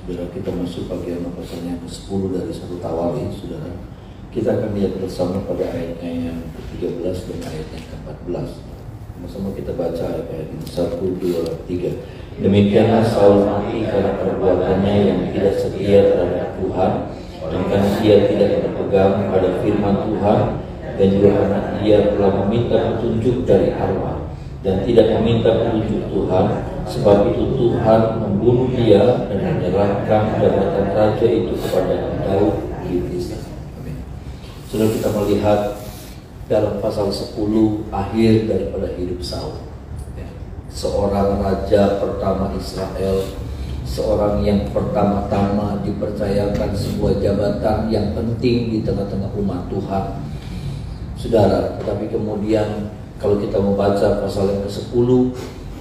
Saudara, kita masuk bagian pasalnya ke-10 dari 1 Tawari, saudara. Kita akan lihat bersama pada ayatnya yang ke-13 dan ayatnya ke-14. Sama-sama kita baca ayat ini 1, 2, 3. Demikianlah Saul mati karena perbuatannya yang tidak setia terhadap Tuhan, dan karena dia tidak berpegang pada firman Tuhan, dan juga karena dia telah meminta petunjuk dari Allah dan tidak meminta petunjuk Tuhan. Sebab itu Tuhan membunuh dia dan menyerahkan jabatan raja itu kepada Daud Iblis. Sudah kita melihat dalam pasal 10 akhir daripada hidup Saul, seorang raja pertama Israel, seorang yang pertama-tama dipercayakan sebuah jabatan yang penting di tengah-tengah umat Tuhan, saudara. Tetapi kemudian kalau kita membaca pasal yang ke-10,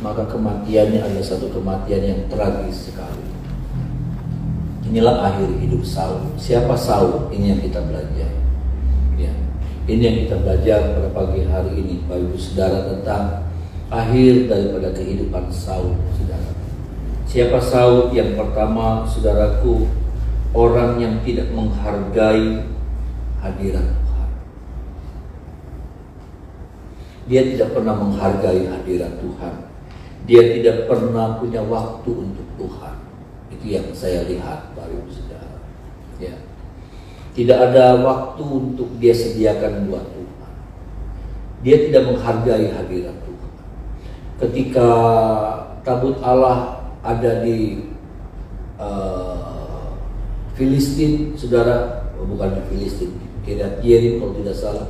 maka kematiannya adalah satu kematian yang tragis sekali. Inilah akhir hidup Saul. Siapa Saul? Ini yang kita belajar. Ya, ini yang kita belajar pada pagi hari ini, Bapak Ibu Saudara, tentang akhir daripada kehidupan Saul, saudara. Siapa Saul? Yang pertama, saudaraku, orang yang tidak menghargai hadirat Tuhan. Dia tidak pernah menghargai hadirat Tuhan. Dia tidak pernah punya waktu untuk Tuhan. Itu yang saya lihat, Bapak Ibu Saudara. Ya. Tidak ada waktu untuk dia sediakan buat Tuhan. Dia tidak menghargai hadirat Tuhan. Ketika tabut Allah ada di Filistin, saudara, bukan di Filistin, Kiryat Yerim kalau tidak salah,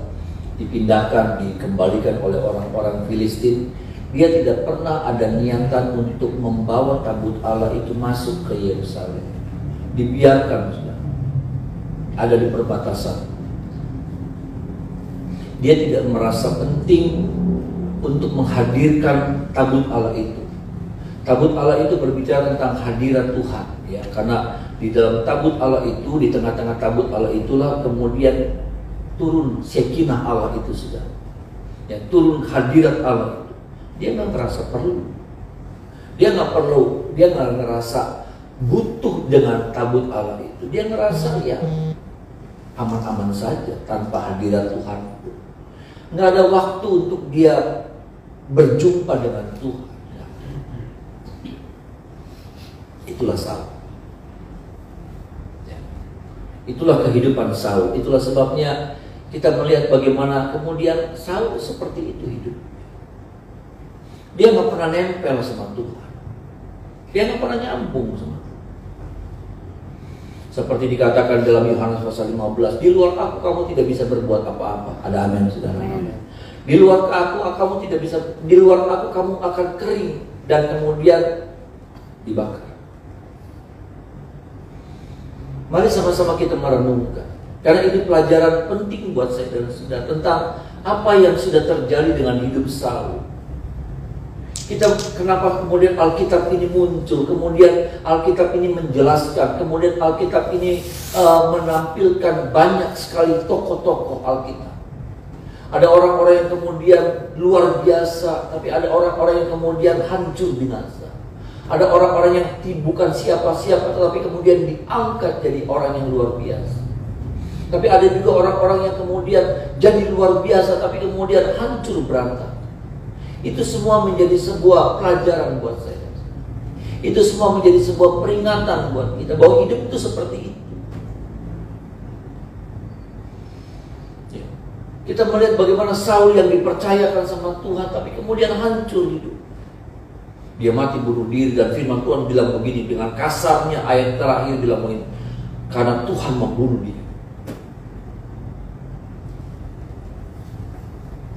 dipindahkan, dikembalikan oleh orang-orang Filistin. Dia tidak pernah ada niatan untuk membawa tabut Allah itu masuk ke Yerusalem. Dibiarkan, saudara, ada di perbatasan. Dia tidak merasa penting untuk menghadirkan tabut Allah itu. Tabut Allah itu berbicara tentang hadirat Tuhan, ya, karena di dalam tabut Allah itu, di tengah-tengah tabut Allah itulah kemudian turun Shekinah Allah itu, saudara. Ya, turun hadirat Allah. Dia nggak merasa perlu, dia nggak ngerasa butuh dengan tabut Allah itu. Dia ngerasa ya aman-aman saja tanpa hadirat Tuhan. Nggak ada waktu untuk dia berjumpa dengan Tuhan. Itulah Saul. Ya. Itulah kehidupan Saul. Itulah sebabnya kita melihat bagaimana kemudian Saul seperti itu hidup. Dia nggak pernah nempel sama Tuhan. Dia nggak pernah nyambung sama Tuhan. Seperti dikatakan dalam Yohanes pasal 15, di luar aku kamu tidak bisa berbuat apa-apa. Ada amin, saudara. Di luar aku kamu tidak bisa, di luar aku kamu akan kering dan kemudian dibakar. Mari sama-sama kita merenungkan, karena ini pelajaran penting buat saya dan saudara tentang apa yang sudah terjadi dengan hidup Saul. Kenapa kemudian Alkitab ini muncul, kemudian Alkitab ini menjelaskan, kemudian Alkitab ini menampilkan banyak sekali tokoh-tokoh Alkitab. Ada orang-orang yang kemudian luar biasa, tapi ada orang-orang yang kemudian hancur binasa. Ada orang-orang yang bukan siapa-siapa, tetapi kemudian diangkat jadi orang yang luar biasa. Tapi ada juga orang-orang yang kemudian jadi luar biasa, tapi kemudian hancur berantakan. Itu semua menjadi sebuah pelajaran buat saya. Itu semua menjadi sebuah peringatan buat kita bahwa hidup itu seperti itu. Ya. Kita melihat bagaimana Saul yang dipercayakan sama Tuhan, tapi kemudian hancur hidup. Dia mati bunuh diri, dan firman Tuhan bilang begini dengan kasarnya, ayat terakhir bilang begini, karena Tuhan membunuh dia.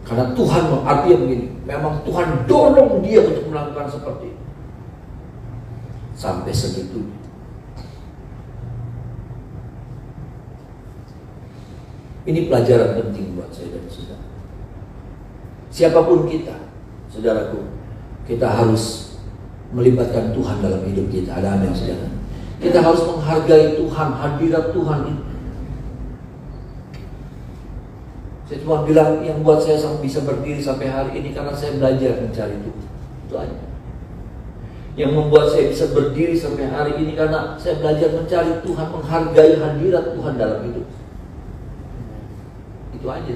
Karena Tuhan artinya begini, memang Tuhan dorong dia untuk melakukan seperti itu. Sampai segitu. Ini pelajaran penting buat saya dan saudara. Siapapun kita, saudaraku, kita harus melibatkan Tuhan dalam hidup kita. Ada amin, saudara. Kita harus menghargai Tuhan, hadirat Tuhan itu. Saya cuma bilang yang buat saya bisa berdiri sampai hari ini karena saya belajar mencari Tuhan. Itu aja. Yang membuat saya bisa berdiri sampai hari ini karena saya belajar mencari Tuhan, menghargai hadirat Tuhan dalam hidup. Itu aja.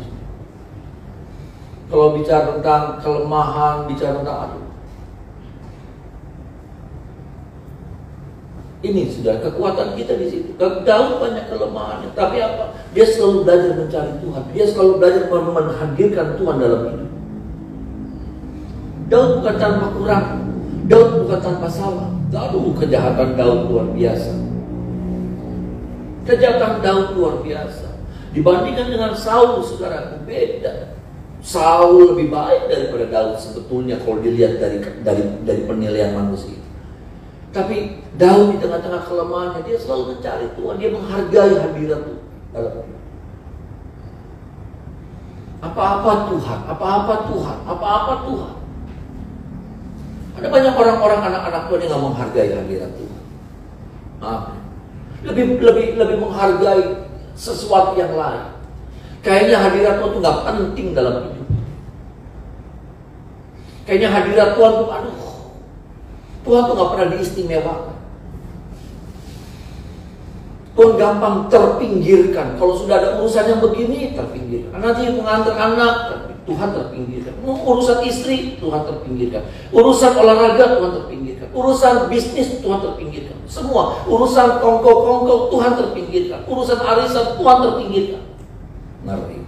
Kalau bicara tentang kelemahan, bicara tentang ini sudah kekuatan kita di situ. Daud banyak kelemahannya, tapi apa? Dia selalu belajar mencari Tuhan. Dia selalu belajar menghadirkan Tuhan dalam hidup. Daud bukan tanpa kurang, Daud bukan tanpa salah. Lalu kejahatan Daud luar biasa. Kejahatan Daud luar biasa. Dibandingkan dengan Saul, saudara, beda. Saul lebih baik daripada Daud sebetulnya kalau dilihat dari penilaian manusia. Tapi Daud di tengah-tengah kelemahannya, dia selalu mencari Tuhan, dia menghargai hadirat Tuhan. Apa-apa Tuhan, apa-apa Tuhan, apa-apa Tuhan. Ada banyak orang-orang anak-anak Tuhan yang nggak menghargai hadirat Tuhan. Lebih menghargai sesuatu yang lain. Kayaknya hadirat Tuhan itu nggak penting dalam hidup. Kayaknya hadirat Tuhan tuh, Tuhan tuh nggak pernah diistimewakan. Tuhan gampang terpinggirkan. Kalau sudah ada urusan yang begini, terpinggirkan. Nanti mengantar anak, Tuhan terpinggirkan. Urusan istri, Tuhan terpinggirkan. Urusan olahraga, Tuhan terpinggirkan. Urusan bisnis, Tuhan terpinggirkan. Semua urusan kongko-kongko, Tuhan terpinggirkan. Urusan arisan, Tuhan terpinggirkan. Ngeri.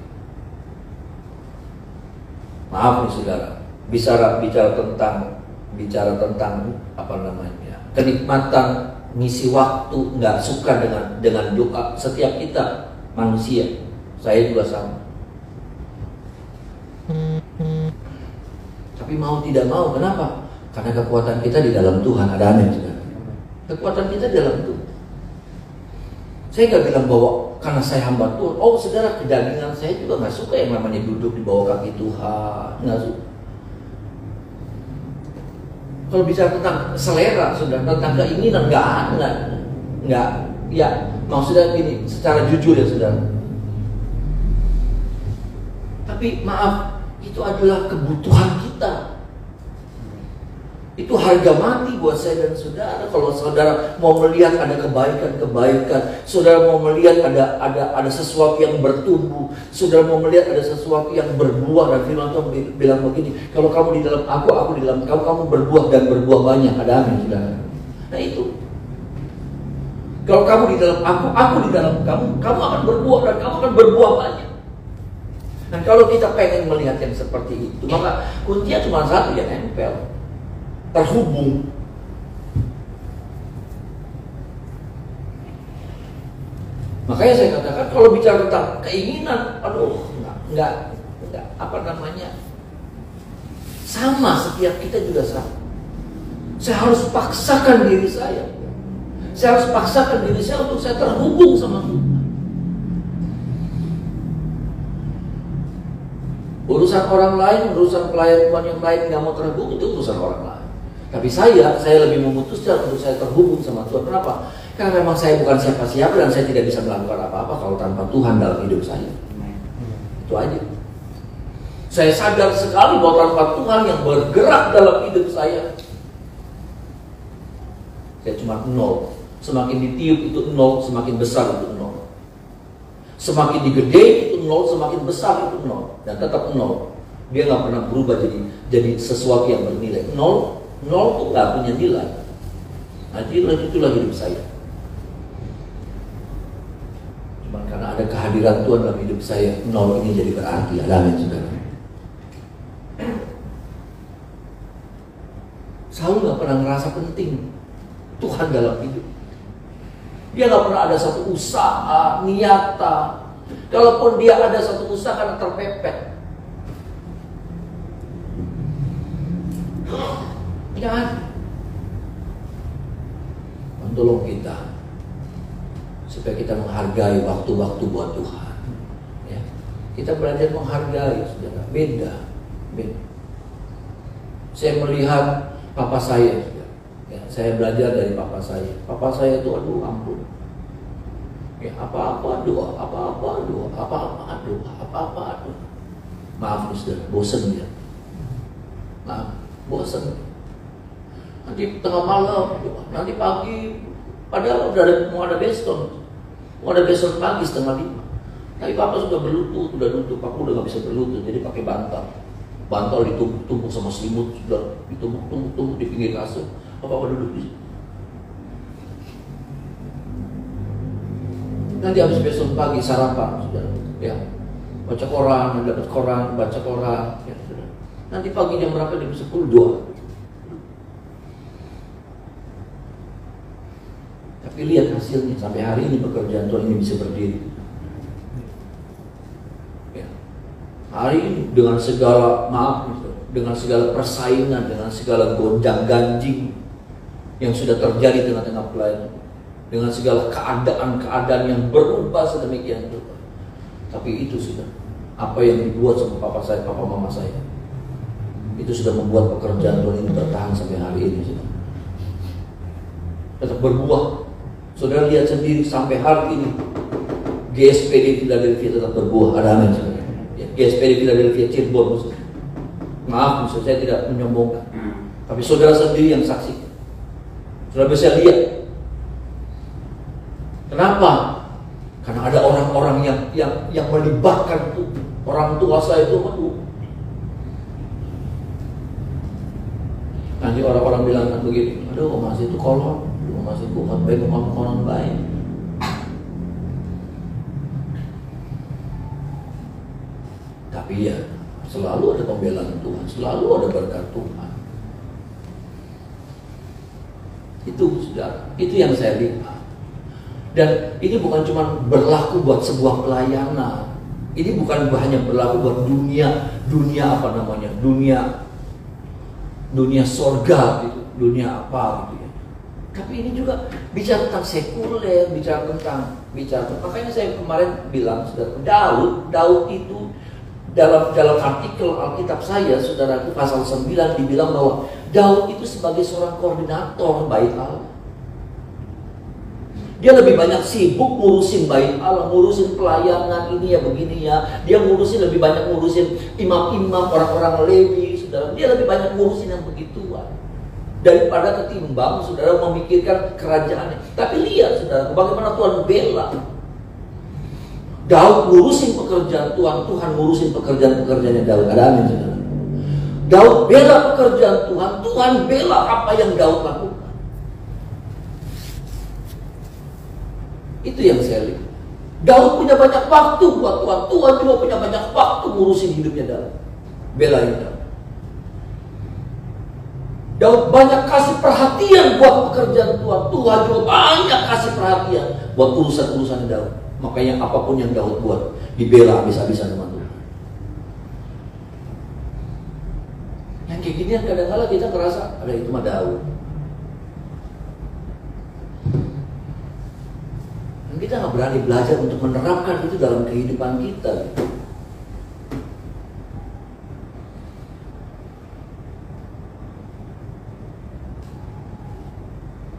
Maaf nih saudara, bicara tentang apa namanya, kenikmatan ngisi waktu, nggak suka dengan doa. Setiap kita manusia, saya juga sama. Tapi mau tidak mau, kenapa? Karena kekuatan kita di dalam Tuhan. Ada amin saudara. Kekuatan kita di dalam Tuhan. Saya nggak bilang bahwa karena saya hamba Tuhan, oh saudara, kedagingan saya juga nggak suka yang namanya duduk di bawah kaki Tuhan, nggak suka. Kalau bicara tentang selera, saudara, tentang keinginan, nggak, ya maksudnya gini, secara jujur ya saudara. Tapi maaf, itu adalah kebutuhan kita. Itu harga mati buat saya dan saudara. Kalau saudara mau melihat ada kebaikan, saudara mau melihat ada sesuatu yang bertumbuh, saudara mau melihat ada sesuatu yang berbuah. Dan firman Tuhan bilang begini, kalau kamu di dalam aku di dalam kamu berbuah dan berbuah banyak. Ada amin saudara. Nah itu, kalau kamu di dalam aku di dalam kamu akan berbuah dan kamu akan berbuah banyak. Dan kalau kita pengen melihat yang seperti itu, maka kuncinya cuma satu, ya nempel, terhubung. Makanya saya katakan kalau bicara tentang keinginan, enggak apa namanya, sama, setiap kita juga sama. Saya harus paksakan diri saya. Saya harus paksakan diri saya untuk saya terhubung sama Tuhan. Urusan orang lain, urusan pelayan Tuhan yang lain nggak mau terhubung, itu urusan orang lain. Tapi saya lebih memutuskan untuk saya terhubung sama Tuhan. Kenapa? Karena memang saya bukan siapa-siapa dan saya tidak bisa melakukan apa-apa kalau tanpa Tuhan dalam hidup saya. Itu aja. Saya sadar sekali bahwa tanpa Tuhan yang bergerak dalam hidup saya cuma nol. Semakin ditiup itu nol, semakin besar itu nol. Semakin digede itu nol, semakin besar itu nol, dan tetap nol. Dia nggak pernah berubah jadi sesuatu yang bernilai. Nol tuh nggak punya nilai. Nah, itulah hidup saya. Cuma karena ada kehadiran Tuhan dalam hidup saya, nol ini jadi berarti. Ada amin saudara. Saul nggak pernah ngerasa penting Tuhan dalam hidup. Dia nggak pernah ada satu usaha, niatan. Kalaupun dia ada satu usaha karena terpepet. Jangan. Tolong kita supaya kita menghargai waktu-waktu buat Tuhan. Ya. Kita belajar menghargai, saudara. Beda. Saya melihat papa saya. Ya, saya belajar dari papa saya. Papa saya itu aduh ampun. Ya, apa-apa doa, apa-apa doa, apa-apa doa, apa-apa doa. Maaf saudara, bosan dia. Maaf, bosan. nanti tengah malam, nanti pagi, padahal mau ada besok pagi 4:30. Tapi papa sudah berlutut, udah duduk, papa udah gak bisa berlutut, jadi pakai bantal ditumpuk sama selimut, sudah ditumpuk di pinggir kasur. Papa duduk di situ. Nanti habis besok pagi sarapan, sudah, ya, baca koran, dapat koran, baca koran, ya, sudah. Nanti pagi jam berapa? Jam 10 doa. Tapi lihat hasilnya, sampai hari ini pekerjaan Tuhan ini bisa berdiri. Ya. Hari ini dengan segala dengan segala persaingan, dengan segala gonjang-ganjing yang sudah terjadi di tengah-tengah pelayanan, dengan segala keadaan-keadaan yang berubah sedemikian rupa. Tapi itu sudah apa yang dibuat sama papa saya, papa mama saya, itu sudah membuat pekerjaan Tuhan ini bertahan sampai hari ini sudah. Tetap berbuah. Saudara lihat sendiri sampai hari ini GSPD Philadelphia tetap berbuah. Ada amin saudara. Ya, GSPD Philadelphia Cirebon maksudnya. Maaf, maksud saya tidak menyombongkan. Tapi saudara sendiri yang saksi. Saudara bisa lihat. Kenapa? Karena ada orang-orang yang melibatkan orang tua saya itu. Nanti orang-orang bilang begini, aduh masih itu kolot, masih itu baik orang baik. Tapi ya selalu ada pembelaan Tuhan, selalu ada berkat Tuhan. Itu sudah, itu yang saya lihat. Dan ini bukan cuma berlaku buat sebuah pelayanan. Ini bukan hanya berlaku buat dunia apa namanya, dunia sorga gitu, dunia apa gitu ya. Tapi ini juga bicara tentang sekuler, bicara tentang makanya saya kemarin bilang, saudara, Daud itu dalam artikel Alkitab saya, saudara, itu pasal 9 dibilang bahwa Daud itu sebagai seorang koordinator bait Allah. Dia lebih banyak sibuk ngurusin bait Allah, ngurusin pelayanan ini ya begini ya. Dia lebih banyak ngurusin imam-imam, orang-orang Lewi, saudara. Dia lebih banyak ngurusin yang begituan daripada ketimbang saudara memikirkan kerajaannya. Tapi lihat saudara, bagaimana Tuhan bela. Daud ngurusin pekerjaan Tuhan, Tuhan ngurusin pekerjaan-pekerjaannya Daud. Ada amin saudara. Daud bela pekerjaan Tuhan, Tuhan bela apa yang Daud lakukan. Itu yang saya lihat. Daud punya banyak waktu buat Tuhan. Tuhan juga punya banyak waktu ngurusin hidupnya Daud. Belain Daud. Daud banyak kasih perhatian buat pekerjaan Tuhan. Tuhan juga banyak kasih perhatian buat urusan-urusan Daud. Makanya apapun yang Daud buat dibela habis-habisan sama Tuhan. Yang kayak gini kadang-kadang kita ngerasa ada itu mah Daud. Kita nggak berani belajar untuk menerapkan itu dalam kehidupan kita.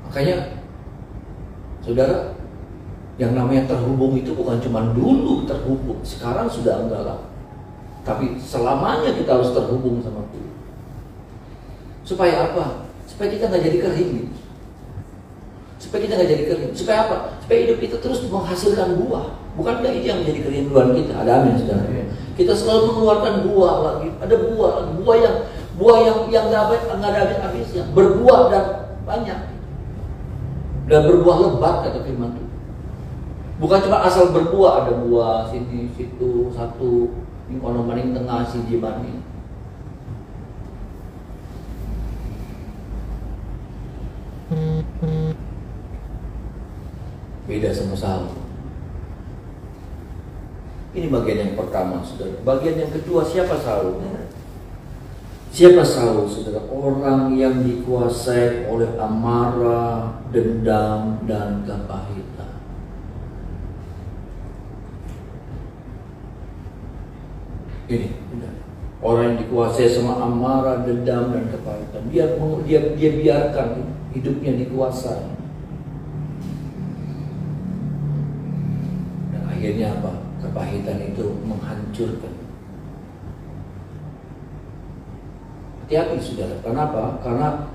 Makanya, saudara, yang namanya terhubung itu bukan cuma dulu terhubung, sekarang sudah enggak lah. Tapi selamanya kita harus terhubung sama Tuhan. Supaya apa? Supaya kita nggak jadi kering gitu. Supaya kita nggak jadi kering. Supaya apa? Supaya hidup kita terus menghasilkan buah. Bukankah itu yang menjadi kerinduan kita? Ada amin saudara. Kita selalu mengeluarkan buah lagi. Ada buah lagi. Buah yang nggak ada habis-habisnya. Berbuah dan banyak. Dan berbuah lebat kata firman Tuhan. Bukan cuma asal berbuah. Ada buah sini, situ, satu. Ini kono maning tengah si jimani. Beda sama Saul. Ini bagian yang pertama, saudara. Bagian yang kedua, siapa Saul? Siapa Saul, saudara? Orang yang dikuasai oleh amarah, dendam, dan kepahitan. Ini, orang yang dikuasai sama amarah, dendam, dan kepahitan. Dia biarkan hidupnya dikuasai. Akhirnya apa? Kepahitan itu menghancurkan. Hati-hati saudara. Kenapa? Karena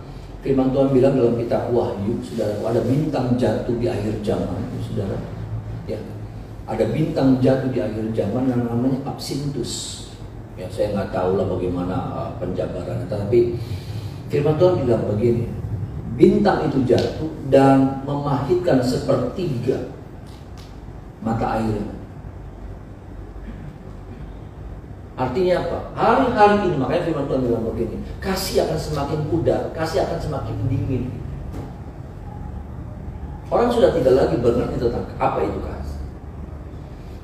Firman Tuhan bilang dalam kitab Wahyu, saudara, ada bintang jatuh di akhir zaman, saudara. Ya, ada bintang jatuh di akhir zaman yang namanya Absintus. Ya, saya nggak tahu lah bagaimana penjabarannya, tapi Firman Tuhan bilang begini, bintang itu jatuh dan memahitkan sepertiga mata air. Artinya apa? Hari-hari ini, makanya firman Tuhan bilang begini, kasih akan semakin pudar, kasih akan semakin dingin. Orang sudah tidak lagi mengerti tentang apa itu kasih.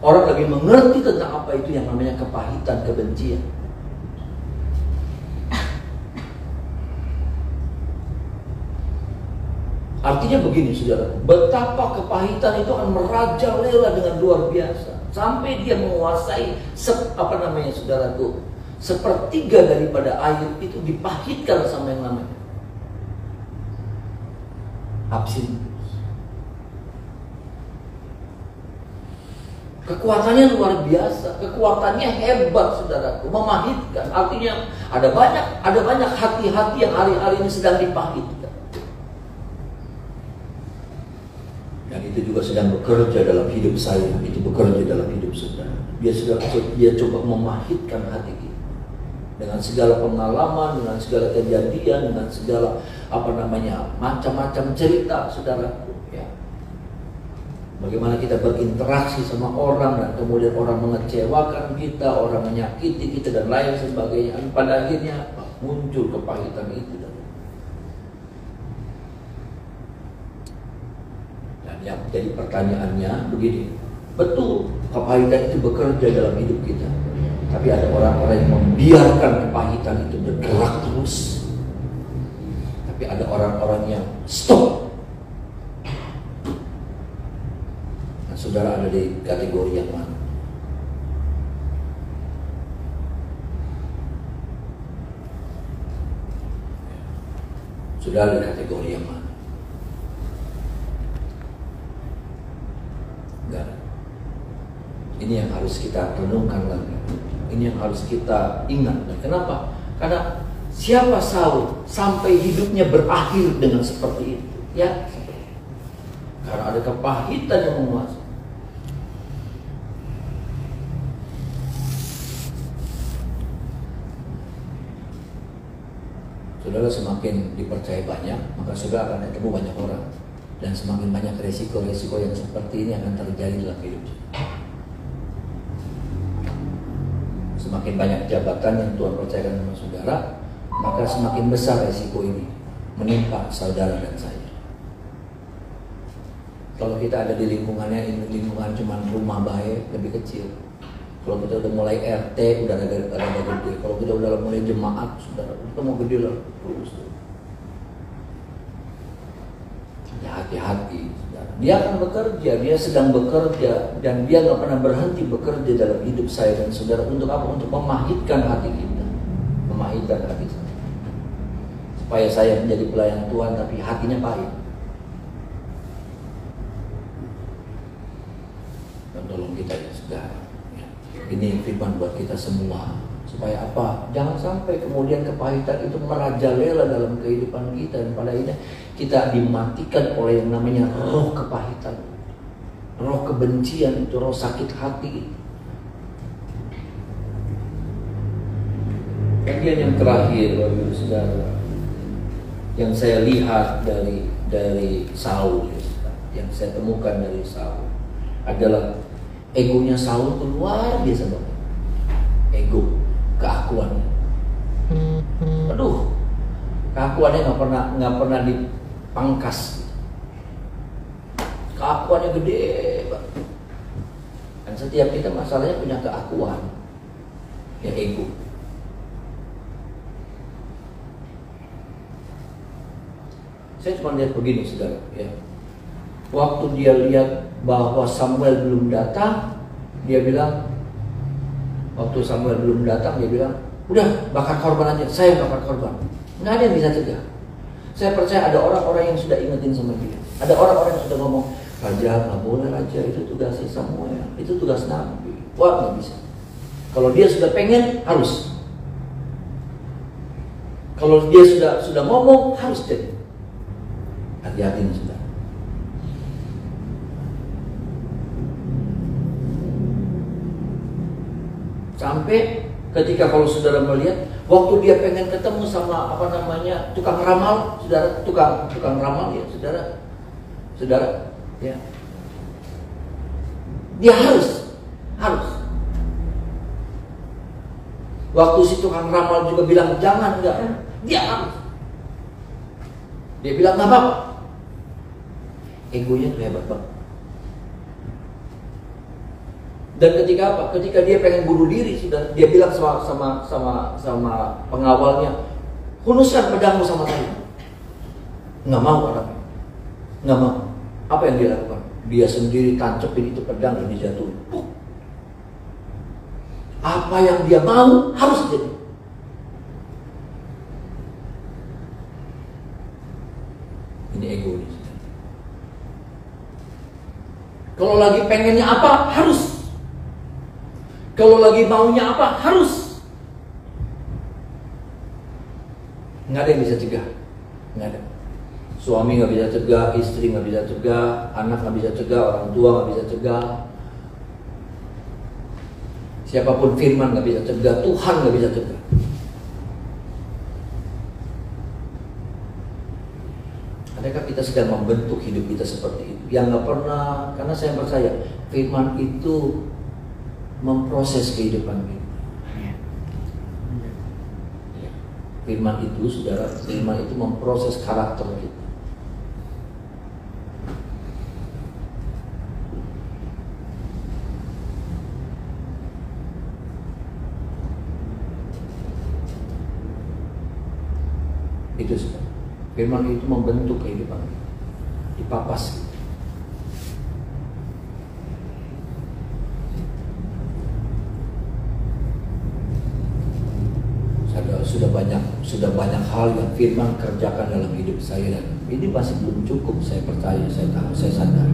Orang lagi mengerti tentang apa itu yang namanya kepahitan, kebencian. Artinya begini, saudara, betapa kepahitan itu akan merajalela dengan luar biasa. Sampai dia menguasai saudaraku, sepertiga daripada air itu dipahitkan sama yang namanya Absintus. Kekuatannya luar biasa, kekuatannya hebat, saudaraku, memahitkan. Artinya ada banyak hati-hati yang hari-hari ini sedang dipahitkan. Dan itu juga sedang bekerja dalam hidup saya, itu bekerja dalam hidup saudara. Dia coba memahitkan hati kita dengan segala pengalaman, dengan segala kejadian, dengan segala macam-macam cerita, saudaraku. Ya. Bagaimana kita berinteraksi sama orang dan kemudian orang mengecewakan kita, orang menyakiti kita dan lain sebagainya. Dan pada akhirnya muncul kepahitan itu. Yang jadi pertanyaannya begini, betul kepahitan itu bekerja dalam hidup kita, tapi ada orang-orang yang membiarkan kepahitan itu bergerak terus, tapi ada orang-orang yang stop. Nah, saudara ada di kategori yang mana? Saudara di kategori yang mana? Ini yang harus kita renungkan lagi. Ini yang harus kita ingat. Kenapa? Karena siapa Saul sampai hidupnya berakhir dengan seperti itu? Ya, karena ada kepahitan yang menguasai. Saudara semakin dipercaya banyak, maka saudara akan ketemu banyak orang. Dan semakin banyak resiko-resiko yang seperti ini akan terjadi dalam hidup. Semakin banyak jabatan yang Tuhan percayakan sama saudara, maka semakin besar resiko ini menimpa saudara dan saya. Kalau kita ada di lingkungannya, ini lingkungan cuma rumah baik, lebih kecil. Kalau kita udah mulai RT, udah ada gede. Kalau kita udah mulai jemaat, saudara, kita mau gede lah terus. Ya hati-hati. Dia akan bekerja, dia sedang bekerja, dan dia gak pernah berhenti bekerja dalam hidup saya dan saudara. Untuk apa? Untuk memahitkan hati kita, memahitkan hati saya, supaya saya menjadi pelayan Tuhan tapi hatinya pahit. Dan tolong kita ya saudara, ini firman buat kita semua, supaya apa? Jangan sampai kemudian kepahitan itu merajalela dalam kehidupan kita, dan pada akhirnya kita dimatikan oleh yang namanya roh kepahitan, roh kebencian itu, roh sakit hati. Kemudian yang terakhir, Bapak Saudara, yang saya lihat dari Saul, yang saya temukan dari Saul adalah egonya Saul itu luar biasa banget. Ego, keakuannya. Aduh, keakuannya nggak pernah dipangkas. Keakuannya gede banget. Dan setiap kita masalahnya punya keakuan, ya ego. Saya cuma lihat begini, saudara, ya. Waktu dia lihat bahwa Samuel belum datang, dia bilang, waktu Samuel belum datang, dia bilang, udah bakar korban aja, saya bakar korban. Nggak ada yang bisa cegah. Saya percaya ada orang-orang yang sudah ingetin sama dia. Ada orang-orang yang sudah ngomong, Raja nggak boleh Raja, itu tugasnya Samuel, itu tugas Nabi. Wah nggak bisa. Kalau dia sudah pengen, harus. Kalau dia sudah ngomong, harus jadi. Hati-hati nih saudara. Sampai ketika kalau saudara melihat waktu dia pengen ketemu sama tukang ramal, saudara, tukang ramal ya, saudara, ya, dia harus. Waktu si tukang ramal juga bilang jangan, enggak, dia harus. Dia bilang nggak apa-apa. Egonya tuh hebat banget. Dan ketika apa? Ketika dia pengen bunuh diri, sudah dia bilang sama pengawalnya, hunuskan pedangmu sama saya. Nggak mau anaknya, nggak mau. Apa yang dia lakukan? Dia sendiri tancepin itu pedang dan dijatuhin. Apa yang dia mau harus jadi. Ini ego nih. Kalau lagi pengennya apa harus. Kalau lagi maunya apa harus. Nggak ada yang bisa cegah, nggak ada. Suami nggak bisa cegah, istri nggak bisa cegah, anak nggak bisa cegah, orang tua nggak bisa cegah. Siapapun firman nggak bisa cegah, Tuhan nggak bisa cegah. Adakah kita sedang membentuk hidup kita seperti itu? Yang nggak pernah, karena saya percaya firman itu memproses kehidupan kita. Firman itu, saudara, firman itu memproses karakter kita. Itu saudara. Firman itu membentuk kehidupan kita, dipapas kita. Sudah banyak hal yang firman kerjakan dalam hidup saya, dan ini masih belum cukup. Saya percaya, saya tahu, saya sadar.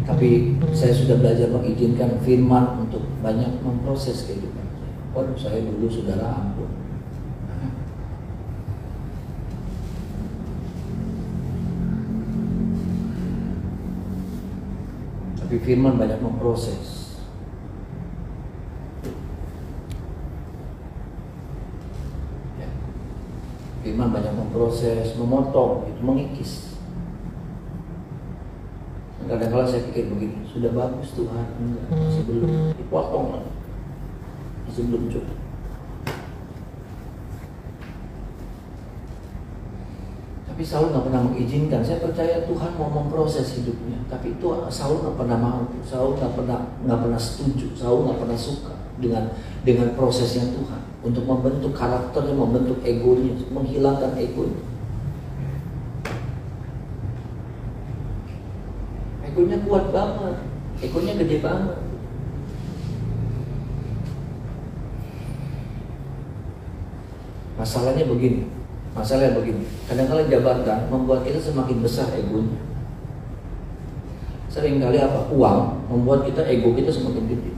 Tapi saya sudah belajar mengizinkan firman untuk banyak memproses kehidupan saya. Waduh, saya dulu, saudara, ampun. Tapi firman banyak memproses. Firman banyak memproses, memotong, itu mengikis. Kadang-kadang saya pikir begini, sudah bagus Tuhan, enggak, masih belum, dipotong lagi, masih belum cukup. Tapi Saul nggak pernah mengizinkan. Saya percaya Tuhan mau memproses hidupnya, tapi itu Saul nggak pernah mau. Saul nggak pernah setuju. Saul nggak pernah suka dengan prosesnya Tuhan untuk membentuk karakternya, membentuk egonya, menghilangkan egonya. Egonya kuat banget, egonya gede banget. Masalahnya begini, kadang-kadang jabatan membuat kita semakin besar egonya. Seringkali apa? Uang membuat kita, ego kita semakin gede.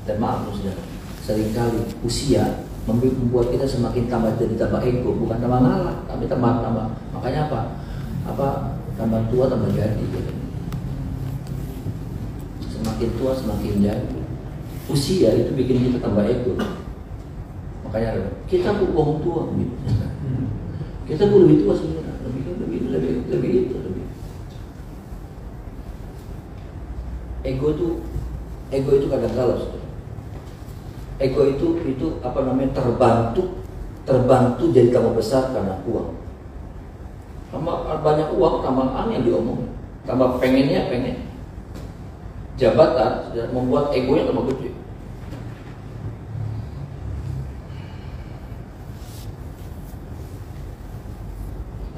Dan maaf saudara, seringkali usia membuat kita semakin tambah ego, bukan tambah ngalah, tapi tambah. Makanya tambah tua tambah jadi. Semakin tua semakin jadi. Usia itu bikin kita tambah ego. Makanya kita bukan tua gitu. Kita lebih tua sebenarnya, lebih itu. Ego itu kadang-kadang ego itu terbantu jadi tambah besar karena uang. Tambah banyak uang, tambah aneh yang diomongin. Tambah pengen jabatan membuat egonya tambah gede.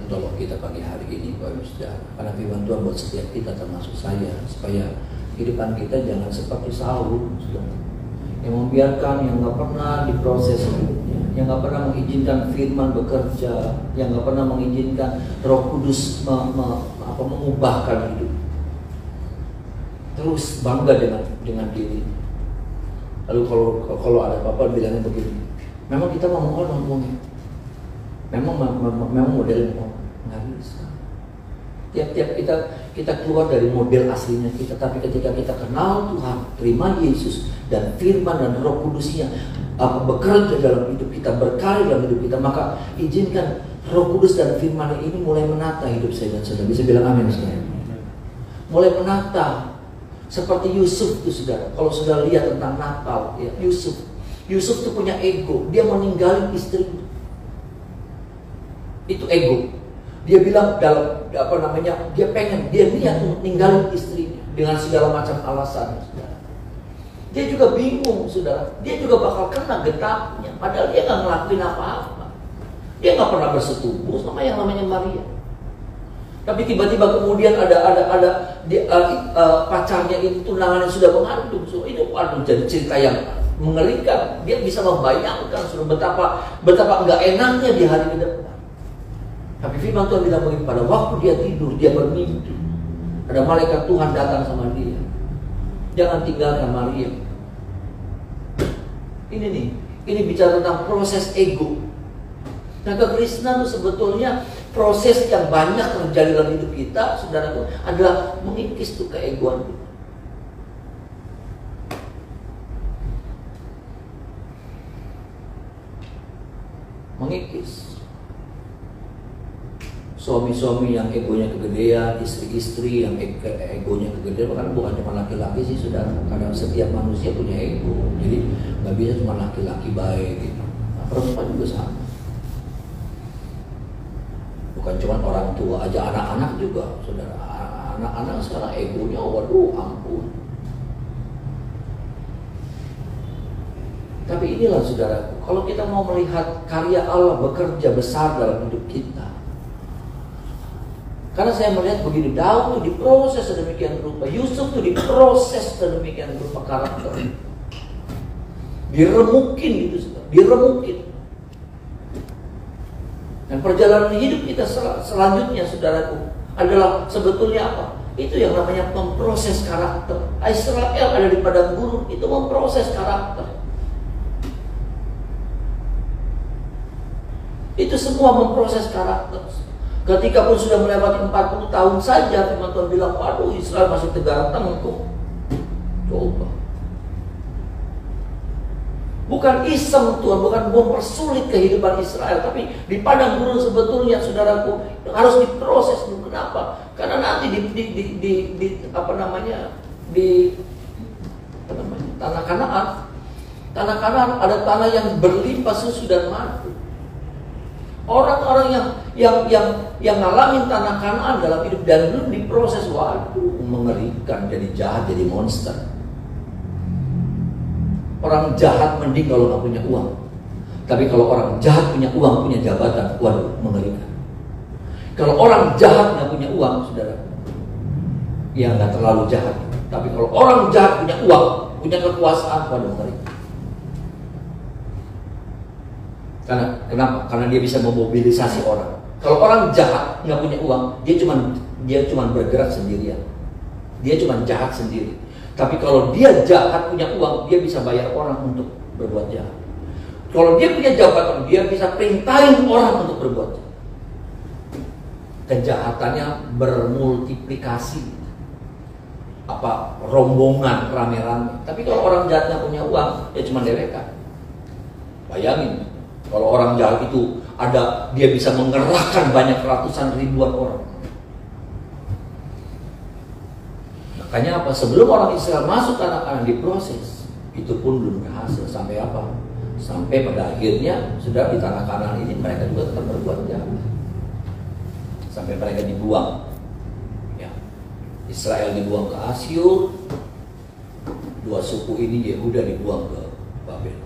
Tolong kita pagi hari ini Bapak Saudara, karena firman Tuhan buat setiap kita termasuk saya, supaya kehidupan kita jangan seperti Saul, saudara, yang membiarkan, yang nggak pernah diproses hidupnya, yang nggak pernah mengizinkan firman bekerja, yang nggak pernah mengizinkan Roh Kudus mengubahkan hidup, terus bangga dengan diri. Lalu kalau ada apa-apa bilangnya begini, memang kita mau ngomongin, memang modelnya nggak bisa. Tiap-tiap kita keluar dari model aslinya kita, tapi ketika kita kenal Tuhan, terima Yesus dan firman dan Roh Kudusnya bekerja dalam hidup kita, berkarya dalam hidup kita, maka izinkan Roh Kudus dan firman ini mulai menata hidup saya dan saudara. Bisa bilang amin saudara? Mulai menata seperti Yusuf itu saudara. Kalau saudara lihat tentang Natal, ya, Yusuf itu punya ego, dia meninggalin istrinya. Itu ego. Dia bilang dia pengen, dia niat untuk ninggalin istrinya dengan segala macam alasan, saudara. Dia juga bingung, saudara. Dia juga bakal kena getahnya, padahal dia nggak ngelakuin apa-apa. Dia nggak pernah bersetubuh sama yang namanya Maria. Tapi tiba-tiba kemudian ada pacarnya itu tunangannya sudah mengandung. So, itu jadi cerita yang mengerikan. Dia bisa membayangkan betapa nggak enaknya di hari ke depan. Tapi firman Tuhan bilang begini, pada waktu dia tidur, dia bermimpi. Ada malaikat Tuhan datang sama dia. Jangan tinggalkan Maria. Ini bicara tentang proses ego. Nah, kekristenan itu sebetulnya proses yang banyak terjadi dalam hidup kita, saudaraku, adalah mengikis tuh keegoan kita. Mengikis. Suami-suami yang egonya kegedean, istri-istri yang egonya kegedean, bahkan bukan cuma laki-laki sih saudara, karena setiap manusia punya ego, jadi nggak bisa cuma laki-laki baik gitu. Nah, perempuan juga sama, bukan cuma orang tua aja, anak-anak juga saudara. Anak-anak sekarang egonya waduh ampun. Tapi inilah saudara, kalau kita mau melihat karya Allah bekerja besar dalam hidup kita, karena saya melihat begini, Daud itu diproses sedemikian rupa, Yusuf itu diproses sedemikian rupa karakter, diremukin gitu, diremukin. Dan perjalanan hidup kita selanjutnya, saudaraku, adalah sebetulnya apa? Itu yang namanya memproses karakter. Israel ada di padang gurun, itu memproses karakter. Itu semua memproses karakter. Ketika pun sudah melewati 40 tahun saja, firman Tuhan bilang, waduh Israel masih tegak tengkuk. Coba. Bukan iseng Tuhan, bukan mempersulit kehidupan Israel, tapi di padang gurun sebetulnya saudaraku harus diproses. Kenapa? Karena nanti di tanah Kanaan ada tanah yang berlimpah susu dan madu. Orang-orang yang ngalamin tanah Kanaan dalam hidup dan belum diproses, waduh mengerikan, jadi jahat, jadi monster. Orang jahat mending kalau nggak punya uang. Tapi kalau orang jahat punya uang, punya jabatan, waduh mengerikan. Kalau orang jahat nggak punya uang, saudara, ya nggak terlalu jahat. Tapi kalau orang jahat punya uang, punya kekuasaan, waduh mengerikan. Kenapa? Karena dia bisa memobilisasi orang. Kalau orang jahat nggak punya uang, dia cuma bergerak sendirian. Dia cuma jahat sendiri. Tapi kalau dia jahat punya uang, dia bisa bayar orang untuk berbuat jahat. Kalau dia punya jabatan, dia bisa perintahin orang untuk berbuat jahat. Kejahatannya bermultiplikasi. Rombongan, rame-rame. Tapi kalau orang jahat nggak punya uang, dia cuma dewekan. Bayangin. Kalau orang jahat itu dia bisa mengerahkan banyak ratusan ribuan orang. Makanya apa? Sebelum orang Israel masuk tanah Kanaan diproses, itu pun belum berhasil. Sampai apa? Sampai pada akhirnya sudah di tanah Kanaan ini mereka juga tetap berbuat jahat. Sampai mereka dibuang. Ya. Israel dibuang ke Asyur, dua suku ini Yehuda dibuang ke Babel.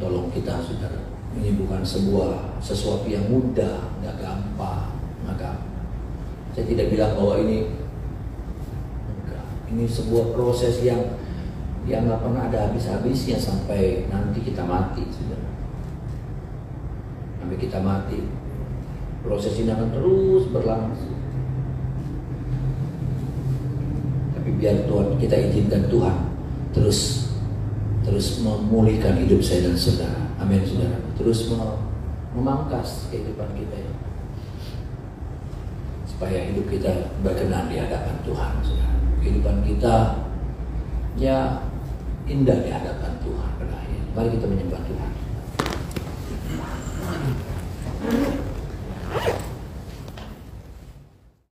Tolong kita saudara, ini bukan sesuatu yang mudah, nggak gampang. Saya tidak bilang bahwa ini sebuah proses yang nggak pernah ada habis-habisnya sampai nanti kita mati, saudara. Sampai kita mati, proses ini akan terus berlangsung. Tapi biar Tuhan, kita izinkan Tuhan terus memulihkan hidup saya dan saudara. Amin saudara. Terus memangkas kehidupan kita ya. supaya hidup kita berkenan di hadapan Tuhan. Saudara. Kehidupan kita ya indah di hadapan Tuhan pada akhirnya. Mari kita menyembah Tuhan.